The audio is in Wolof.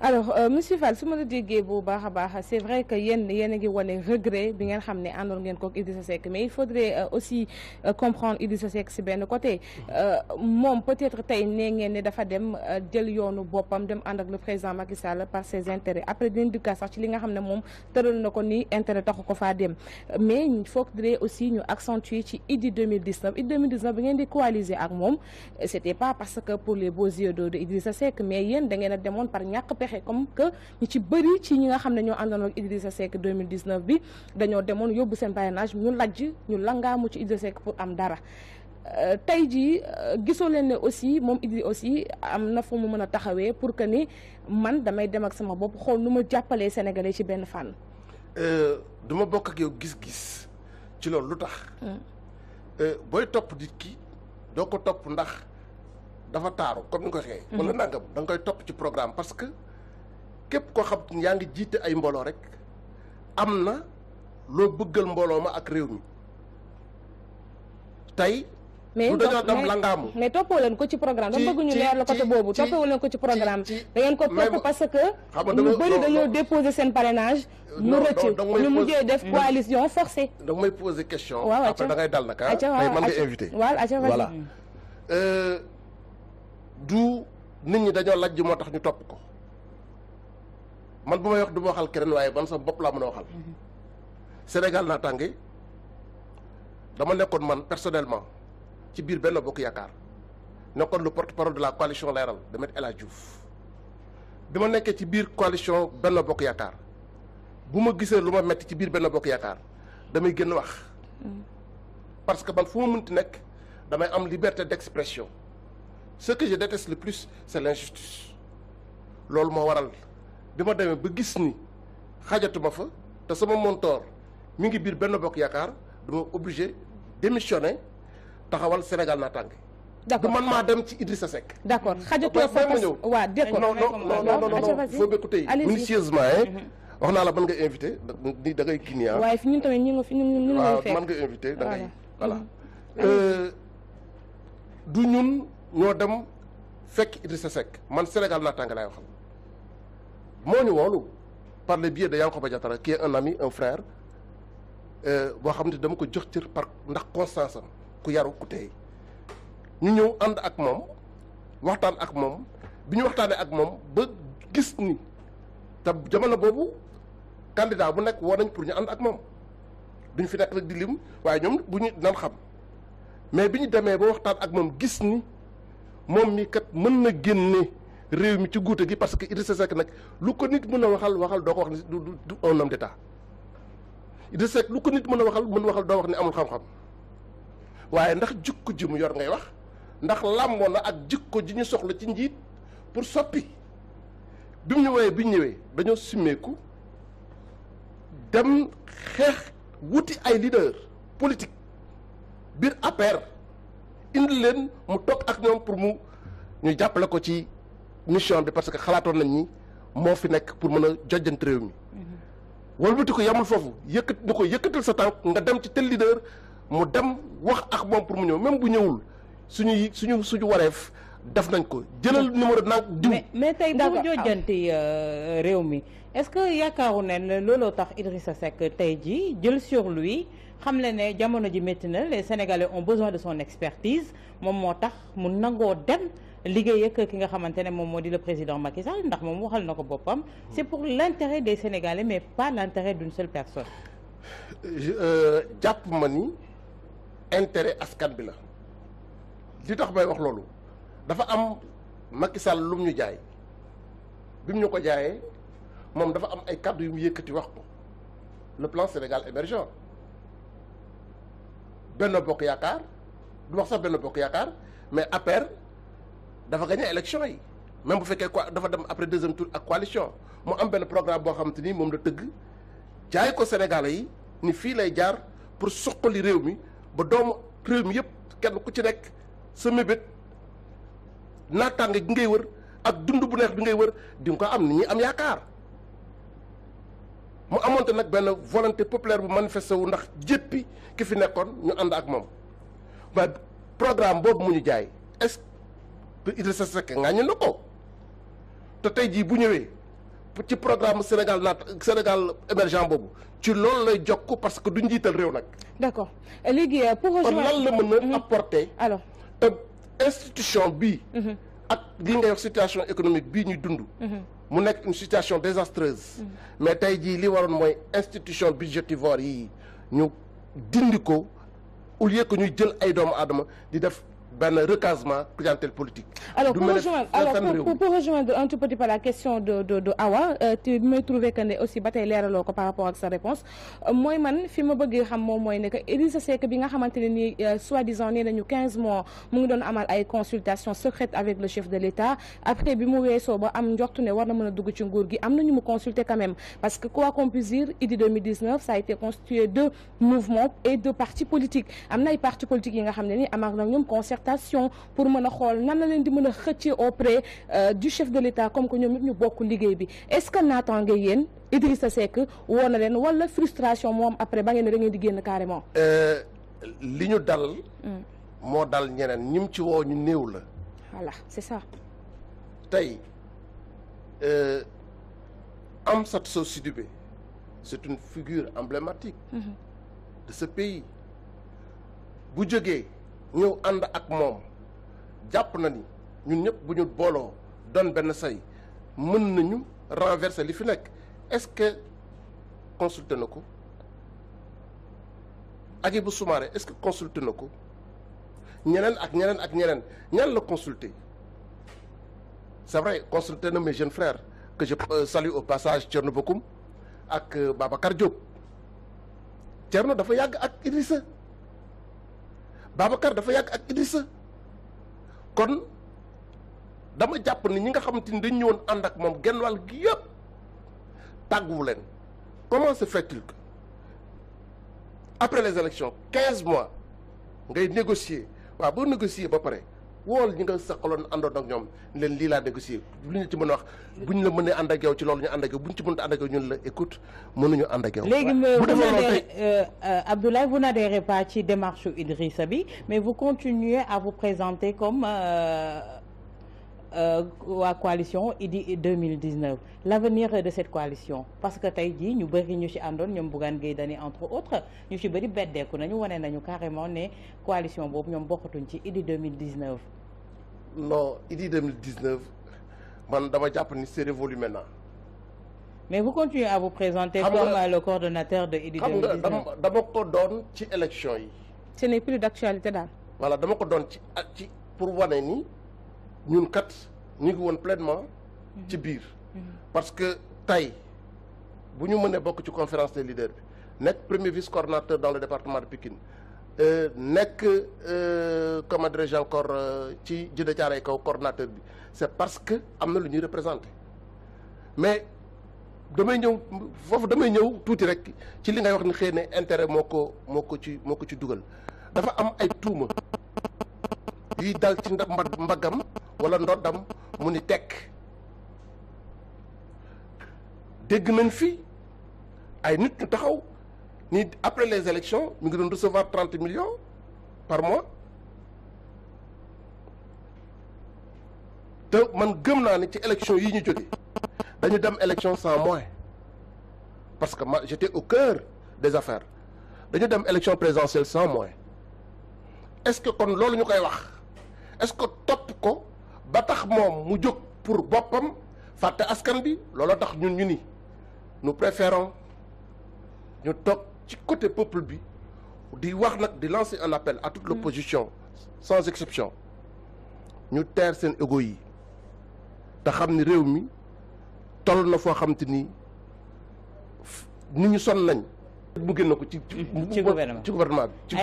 alors monsieur Fall su ma la déggee bu baax a baax c'est vrai que yéen a ngi wane regret bi ngeen xam ne àndoon ngeen kook Idrissa Seck mais il faudrait aussi comprendre Idrissa Seck si benn côté moom peut-être tey nee ngeen ne dafa dem jël yoonu boppam dem ànd ak le président Macky Sall par ses intérêts après dinañ duggaat sax ci li nga xam ne moom tëral na ko ni intérêt taxu ko faa dem mais il faudrait aussi ñu accentuer ci Idy 2019 bi ngeen di coaliser ak moom c'était pas parce que pour les beaux yeux de Idrissa Seck mais yéen da ngeen a demoon par ñàkk pexe comme que ñu ci bëri ci ñi nga xam ne ñoo àndoon ak Idrissa Seck 2019 bi dañoo demoon yóbbu seen parrainage ñu lajj ñu langaamu ci Idrissa Seck pour am dara tey jii gisoo leen ne aussi moom Idy aussi am na fu mu mën a taxawee pour que ni man damay dem ak sama bopp xool nu ma jàppalee Sénégalais ci benn fànn. du ma bokk ak yow gis-gis ci loolu lu tax. booy topp nit ki doo ko topp ndax dafa taaru comme ni nga ko waxee. wala nangam da nga koy topp ci programme parce que. képp koo xam yaa ngi jiite ay mbooloo rek am na loo bëggal mbooloo ma ak réew mi tey. mais dañoo dem langaamu. mais toppoo leen ko ci programme dama bëgg ñu leer la côté boobu toppoo leen ko ci programme da ngeen ko topp parce que ñu bëri dañoo déposer seen parrainage mu rëcc ñu mujjee def coalition forcée. da nga may poser question. waaw après da ngay dal nag ah tey man nga invité. voilà du nit ñi dañoo lajj moo tax ñu topp ko. man bu may wax du ma waxal keneen waaye man sax bopp laa mën a waxal. Sénégal naataange dama nekkoon man personnellement ci biir Benno Bokk Yaakaar nekkoon le porte-parole de la coalition Leeral de Me El Hadji Diouf bi ma nekkee ci biir coalition Benno Bokk Yaakaar bu ma gisee lu ma metti ci biir Benno Bokk Yaakaar damay génn wax. parce que man fu ma mënti nekk damay am liberté d'expression ce que je déteste le plus c'est l'injustice loolu moo waral. bi ma demee ba gis ni xajatuma fa te sama montoor mi ngi biir Benno Bokk Yaakaar dama obligé démissionner taxawal Sénégal naataange. d'accord man maa dem ci Idrissa Seck. d'accord xajatoo fa parce que waaw d'accord non faut que tey minutieusement wax naa la mën nga invité ni da ngay kii waaye fi ñun tamit ñu ngi fi ñun waaw mën nga invité da ngay voilà. du ñun ñoo dem fekk Idrissa Seck man Sénégal naataange laay waxal. moo ñu woolu par le biais de Yankhoba Diattara qui est un ami un frère boo xam ne dama ko jox cër par ndax constance am ku yaru ku tey ñu ñëw ànd ak moom waxtaan ak moom bi ñu waxtaanee ak moom ba gis ni te jamono boobu candidat bu nekk woo nañ pour ñu ànd ak moom duñ fi nekk rek di lim waaye ñoom bu ñu nan xam mais bi ñu demee ba waxtaan ak moom gis ni moom mi kat mën na génne réew mi ci guute gi parce que Idrissa Seck nag lu ko nit mën a waxal doo ko wax ni du un homme d'état Idrissa Seck lu ko nit mën a waxal doo wax ni amul xam-xam waaye ndax jikko ji mu yor ngay wax ndax làmboo na ak jikko ji ñu soxla ci njiit pour soppi bi mu ñëwee dañoo simmeeku dem xeex wuti ay leader politique biir APR indi leen mu toog ak ñoom pour ñu jàppale ko ci mission bi parce que xalaatoon nañ ni moo fi nekk pour mën a jojjante réew mi. walbati ko yamul foofu yëkkatal sa tànk nga dem ci tel leader mu dem wax ak moom pour mu ñëw même bu ñëwul suñu wareef def nañ ko jëlal numéro nag diw. mais tey bu jojjanti réew mi est-ce que yaakaaru ne looloo tax Idrissa Seck tey ji jël sur lui xam le ne jamono ji métti na les Sénégalais ont besoin de son expertise moom moo tax mu nangoo dem. liggéey ak ki nga xamante ne moom moo di le président Macky Sall ndax moom waxal na ko boppam c'est pour l'intérêt des Sénégalais mais pas l'intérêt d'une seule personne. jàpp ma ni intérêt askan bi la li tax may wax loolu dafa am Macky Sall lu mu ñu jaay bi mu ñu ko jaayee moom dafa am ay kàddu yu mu yëkkati wax ko le plan Sénégal émergent Benno Bokk Yaakaar du wax sax Benno Bokk Yaakaar mais APR. dafa gagné élection yi même bu fekkee quoi dafa dem après deuxième tour ak coalition mu am benn programme boo xamante ni moom la tëgg jaay ko Sénégalais yi ni fii lay jaar pour suqali réew mi ba doomu réew mi yëpp kenn ku ci nekk sa mébét naataange gi ngay wër ak dund bu neex bi ngay wër di nga ko am ni ñi am yaakaar mu amoonte nag benn volonté populaire bu manifesté wu ndax jéppi ki fi nekkoon ñu ànd ak moom waaye programme boobu mu ñu jaay est-ce que Idrissa Seck ngaañu na ko te tey jii bu ñëwee ci programme Sénégal émergent boobu ci loolu lay jokk parce que du njiital réew nag. d'accord léegi pour rejoindre kon lan la mën a apporter. alors te institution bii. ak li ngay wax situation économique bii ñuy dund. mu nekk une situation désastreuse. mais tey jii li waroon mooy institution budgétivore yi ñu dindi ko au lieu que ñuy jël ay doomu aadama di def benn recasement clientèle politique. Alors pour rejoindre un tout petit peu la question de Awa tu me trouvé que ne aussi ba tey leeraloo ko par rapport ak sa réponse mooy man fi ma bëgg xam moom mooy ne que Idrissa Seck bi nga xamante ne nii soi-disant nee nañu 15 mois mu ngi doon amal ay consultations secrètes avec le chef de l'État après bi mu weesoo ba am njortu ne war na mën a dugg ci nguur gi am na ñu mu consulter quand même parce que quoi qu'on puisse dire Idy 2019 ça a été constitué de mouvements et de partis politiques am na ay partis politiques yi nga xam ne ni amaat na ñoom concertation pour mën a xool nan la leen di mën a xëccee auprès du chef de l'État comme que ñoom ñëpp ñu bokk liggéey bi est-ce que naataange yéen Idrissa Seck woo na leen wala frustration moom après ba ngeen ne da ngeen di génn carrément. li ñu dal. moo dal ñeneen ñim ci woo ñu néew la. voilà c'est ça. tey Amsatou Sow Sidibé c'est une figure emblématique. de ce pays bu jógee. ñëw ànd ak moom jàpp na ni ñun ñëpp bu ñu booloo doon benn say mën nañu renverser li fi nekk est-ce que consulté na ko Hadjibou Soumaré est-ce que consulté na ko ñeneen ak ñeneen ak ñeneen ñan la consulté c'est vrai consulté na mes jeunes frères que je salue au passage Thierno Bocoum ak Babacar Diop Thierno dafa yàgg ak Idrissa Babacar dafa yàgg ak Idrissa kon dama jàpp ni ñi nga xamante ni dañ ñëwoon ànd ak moom genn wàll gi yëpp tàgguwu leen comment se fait-il que après les élections 15 mois ngay négocier waaw boo négocier ba pare wool ñi nga saxaloon àndoon ak ñoom leen lii laa négocier lu ñu ci mën a wax buñ la mënee ànd ak yow ci loolu ñu ànd ak yow buñ ci mënut ànd ak yow ñun la écoute mënuñu ànd ak yow. léegi Abdoulaye vous n'adhérez pas ci démarche Idrissa bi mais vous continuez à vous présenter comme waa coalition Idy 2019 l'avenir de cette coalition parce que tey jii ñu bëri ñu ci àndoon ñoom Bougane Gueye Dany entre autres ñu ci bëri beddeeku nañu wane nañu carrément ne coalition boobu ñoom bokkatuñ ci Idy 2019. non Idy 2019 man dama jàpp ni c'est révolu maintenant. mais vous continuez à vous présenter comme le coordonnateur de Idy 2019. xam nga dama ko doon ci élection yi. ce n'est plus d'actualité daal. voilà dama ko doon ci pour wane ni. ñun kat ñu ngi woon pleinement ci biir parce que tey bu ñu mënee bokk ci conférence des leaders bi nekk premier vice coordonnateur dans le département de Pikine nekk comment dirais-je encore ci Djiddah Thiaroye Kaw coordonnateur bi c'est parce que am na lu ñuy représenter mais damay ñëw tuuti rek ci li ngay wax ni xëy na intérêt moo ko ci dugal dafa am ay tuuma yuy dal ci mbaggam wala ndoddam mu ni tekk dégg nañ fi ay nit ñu taxaw ni après les élections mi ngi doon recevoir 30 millions par mois te man gëm naa ni ci élection yi ñu jóge dañu dem élection sans moyens parce que moi j'étais au cœur des affaires dañu dem élection présidentielle sans moyens est-ce que kon loolu ñu koy wax est-ce que topp ko ba tax moom mu jóg pour boppam fàtte askan bi looloo tax ñun ñu ni nous préférons ñu toog ci côté peuple bi di wax nag di lancer un appel à toute l'opposition sans exception ñu teer seen égo yi te xam ni réew mi toll na foo xam te ni nit ñu sonn nañ mu génn ko ci gouvernement bi